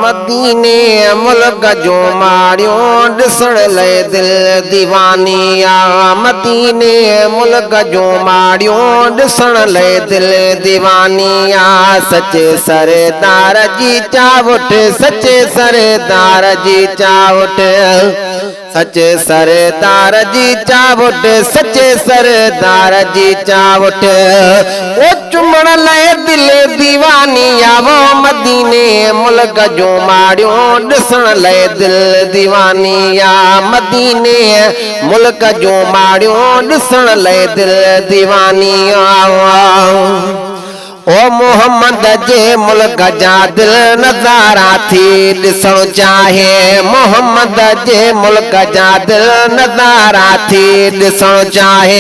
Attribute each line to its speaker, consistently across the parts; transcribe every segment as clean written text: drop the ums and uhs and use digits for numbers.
Speaker 1: मदीने मुल्क जो मारियो ॾिसण लाइ दिल दीवानी मदीने मुल्क जो मारियो ॾिसण लाइ दिल दीवानी सचे सरदार जी चावट सचे सरदार जी चावट सचे सरदार जी चावट सचे सरदार जी चावट ओ चुमण लाइ दिल दीवानी वो मदीने मुल्क जो मारियो ॾिसण लाइ दिल दीवानी मदीने मुल्क जो मारियो ॾिसण लाइ दिल दीवानी ओ मोहम्मद जे मुल्क जा दिल नज़ारा थी ॾिसणु चाहे मोहम्मद जे मुल्क जा दिल नज़ारा थी ॾिसणु चाहे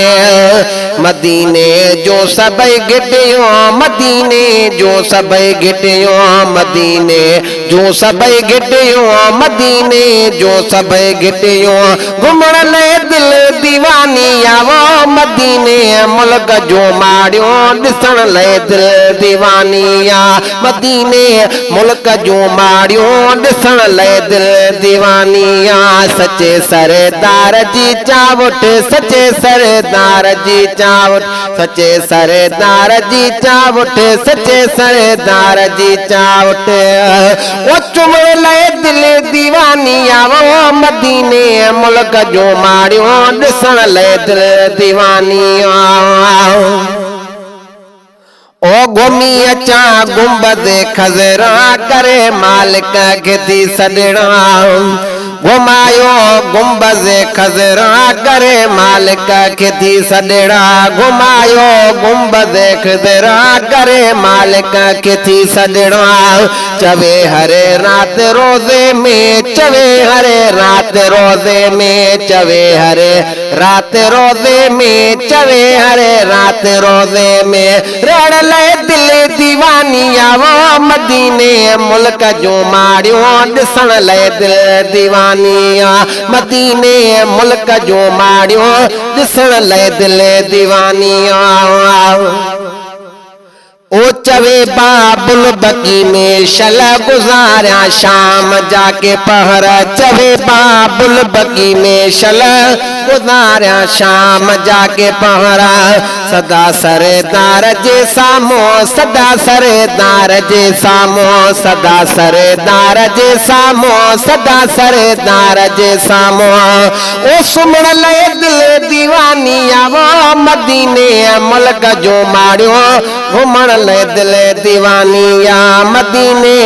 Speaker 1: मदीने जो सभई गिटियो मदीने जो सभई गिटियो मदीने जो सभई गिटियो मदीने जो सभई गिटियो घुमण लाइ दिल दीवानी वो मदीने मुल्क जो मारियो ॾिसण लाइ दिल दीवानी मदीने मुल्क जो मारियो ॾिसण लाइ दिल दीवानी सचे सरदार जी चावट सचे सरदार जी चावट सचे सरदार जी चावट सचे सरदार जी चावट ओ चुमण लाइ दिल दीवानी वो मदीने मुल्क जो मारियो ॾिसण लाइ दिल दीवानी ओ घुमी अचा गुंबद खज़रा करे मालिक खे थी सॾणा घुमायो गुंबद खज़रा करे मालिक खे थी सॾणा घुमायो गुंबद खज़रा करे मालिक खे थी सॾणा चवे हरे रात रोज़े में चवे हरे रात रोज़े में चवे हरे रात रोज़े में चवे हरे रात रोज़े में रण लाइ दिल दीवानी वो मदीने मुल्क जो मारियो ॾिसण लाइ दिल दीवानी मदीने मुल्क जो मारियो ॾिसण लाइ दिल दीवानी ओ चवे बाबुल बकी में शल गुज़ारिया शाम जाके पहर चवे बाबुल बकी में शल गुज़ारिया शाम जाके पहर सदा सरदार जे साम्हूं सदा सरदार जे साम्हूं सदा सरदार जे साम्हूं सदा सरदार जे साम्हूं ओ सुमण लाइ दिल दीवानी वो मदीने मुल्क जो मारियो घुमण लाइ दिल दीवानी मदीने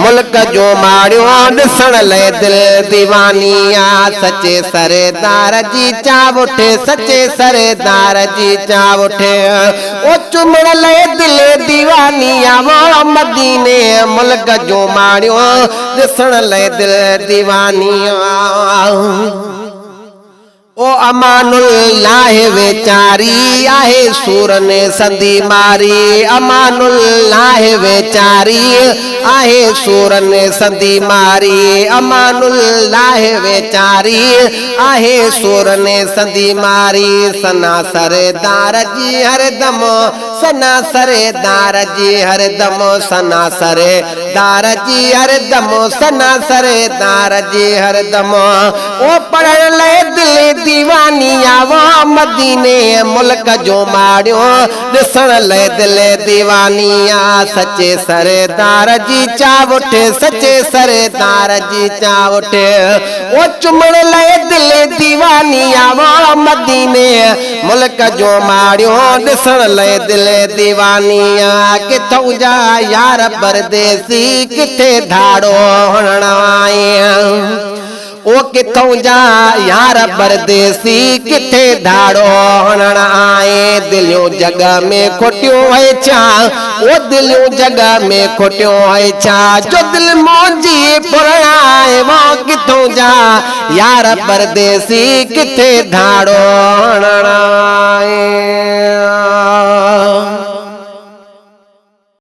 Speaker 1: मुल्क जो मारियो ॾिसण लाइ दिल दीवानी सचे सरदार जी चावट सचे सरदार जी चावट ओ चुमण लाइ दिल दीवानी वो मदीने मुल्क जो मारियो ॾिसण लाइ दिल दीवानी ओ अमानुल्लाह वेचारी आहे सूरन संदी मारी अमानुल्लाह वेचारी आहे सूरन संदी मारी अमानुल्लाह वेचारी आहे सूरन संदी मारी सना सरदार जी हरदम सना सरदार जी हरदम सना सरदार जी हरदम सना सरदार जी हरदम ओ पढ़ण लाइ दिल दीवानी वो मदीने मुल्क जो मारियो ॾिसण लाइ दिल दीवानी सचे सरदार जी चावट सचे सरदार जी चावट ओ चुमण लाइ दिल दीवानी वो मदीने मुल्क जो मारियो ॾिसण लाइ दिल दीवानी किथों जा यार परदेसी किथे धाड़ो हणण आया ओ किथों जा यार परदेसी किथे धाड़ो हणण आए दिलियों जगह में खोटियो है छा ओ दिलियों जगह में खोटियो है छा जो दिल मौजी पुराए वो किथों जा यार परदेसी किथे धाड़ो हणण आए।